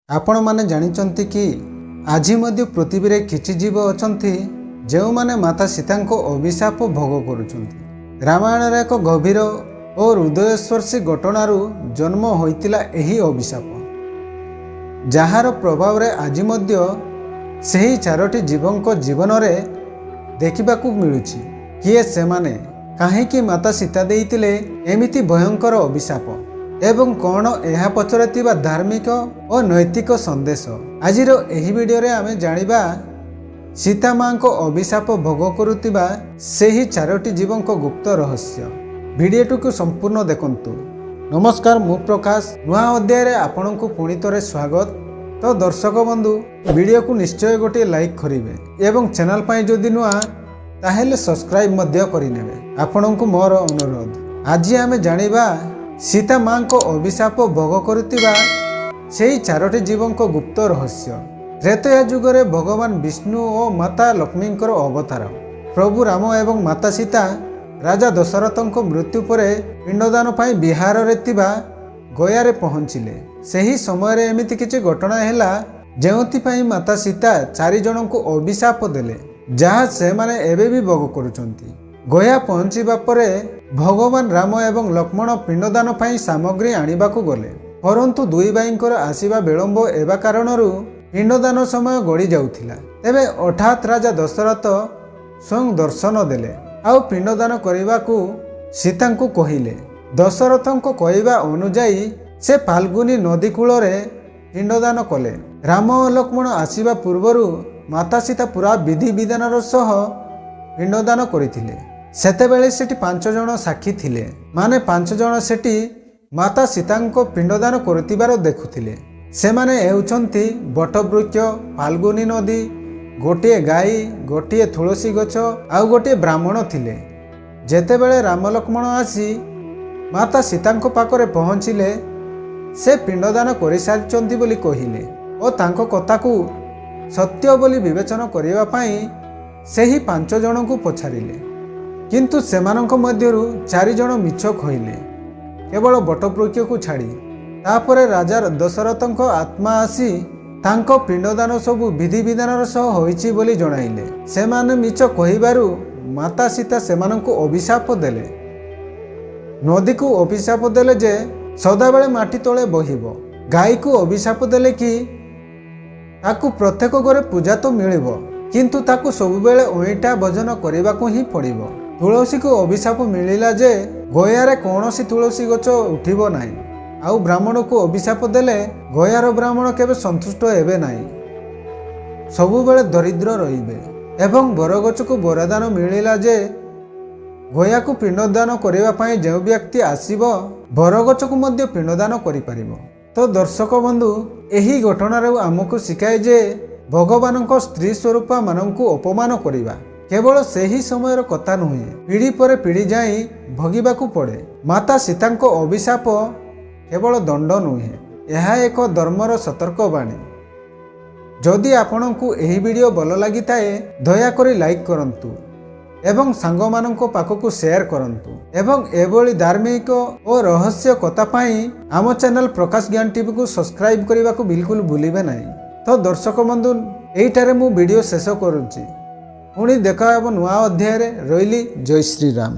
आपण माने जानिचंती कि आज पृथ्वी रे किछि जीव अछंती जो माने माता सीता को अभिशाप भोग करुछंती। रामायण रे एक गभीर और हृदयस्पर्शी घटनारू जन्म होइतिला एही अभिशाप, जहार प्रभाव रे आज सही चारोटी जीवों जीवन रे देखिबाकू मिलुछि। किए से माने काहेकि माता सीता देइतिले एमिति भयंकर अभिशाप एवं कौन यह पछरे थिबा धार्मिक और नैतिक संदेश। आजिर एही वीडियो रे आमे जानिबा सीता मां को अभिशाप भोग करुतिबा सेही चारोटी जीवों गुप्त रहस्य। वीडियो को संपूर्ण देखंतु। नमस्कार, मु प्रकाश नुआ अध्याय रे आपन को पुणी तरे स्वागत। तो दर्शक बंधु, वीडियो को निश्चय गोटे लाइक करिवे एवं चैनल पाई जदि नुआ ताहेले सब्सक्राइब मध्य करिनेबे, आपन को मोर अनुरोध। आज आमे जानिबा सीता मां को अभिशाप भोग करुतिबा सेही चारोटी जीवों गुप्त रहस्य। त्रेतया जुगरे भगवान विष्णु और माता लक्ष्मी अवतार प्रभु राम एवं माता सीता राजा दशरथ मृत्यु पर पिंडदान पाई बिहार रे थिबा गया रे पहुंचिले। सेही समय रे एमिति किछि घटना हैला जेउति पाई माता सीता चारि जन को अभिशाप देले, जहा से माने एबे भी भोग करुचंती। गया पहुंचीबा परे भगवान राम एवं लक्ष्मण पिंडदान पाई सामग्री आनिबाकू गले, परंतु दुई भाईंकर आसीबा विलंब एबा कारणरू पिंडदान समय गड़ी जाउथिला। तेबे हठात राजा दशरथ स्वयं दर्शन देले आउ पिंडदान करिबाकू सीता को कहिले। दशरथ को कहवा अनुजाई से फाल्गुनी नदी कूल रे पिंडदान कले। राम और लक्ष्मण आसीबा पूर्वरु माता सीता पूरा विधि विधानर सह पिंडदान करथिले। सेतेबेले सेठी 5 जन साक्षी थिले, माने 5 जन सेठी माता सीता को पिंडदान करथिबार देखुथिले। सेमाने हेउछंती बटवृक्ष, फाल्गुनी नदी, गोटे गाई, गोटे तुलसी गछ आउ गोटे ब्राह्मण थिले। जेतेबेले राम लक्ष्मण आसी माता सीता को पाखरे पहुँचिले, से पिंडदान कर सारिचंती बोली कहिले और तांको कथा को सत्य बोली विवेचना करिबा पई सेही 5 जन को पछारिले, किंतु सेमानंक मध्यरु 4 जन मिछ कहिले, केवल बटवृक्ष को छाड़ी। तापरे राजा दशरथंक आत्मा आसी तांको पिंडदान सबु विधि विधानर सह होइछि बोली जणाइले। सेमाने मिछ कहिबारु माता सीता सेमानंको अभिशाप देले। नदी को अभिशाप देले जे सदाबेले माटी तले बहिबो। गाई को अभिशाप देले कि ताकू प्रत्येक घरे पूजा तो मिलिबो, किंतु ताकू सबुबेले ओइटा भजन करिबाकू ही पड़िबो। तुलसी को अभिशाप मिलिला जे गयारे कौनसी तुलसी गछ उठिबो नाही। आउ ब्राह्मण को अभिशाप देले गयार ब्राह्मण केबे संतुष्ट हेबे नाही, सबुबेले दरिद्र रहिबे। एवं बरगछ को वरदान मिलिला जे गया को पिंडदान करिबा पई जे व्यक्ति आसीबो बरगछ को मध्य पिंडदान करि परिबो। तो दर्शक बंधु, एही घटना रे हमकु शिखाए जे भगवान को स्त्री स्वरूप माननकु अपमान करिबा केवल सेही समयर कथा नुहे, पीढ़ी पर पीढ़ी जाई भोगिबाकू पड़े। माता सीता को अभिशाप केवल दंड नुहे, यह एक धर्मर सतर्क बाणी। जदि आपनकु एही वीडियो भल लगी थाए दयाकरी लाइक करंतु एवं सांग माननको पाखकु शेयर करंतु एवं एभली धार्मिक और रहस्य कथा पाई आम चैनल प्रकाश ज्ञान टीवी को सब्सक्राइब करने को बिल्कुल भूलिबे नहीं। तो दर्शक बंधु, एइटारे मु वीडियो शेष करूची। पुणी देखा हेबो नुआ अध्याय रे। रहिली। जय श्री राम।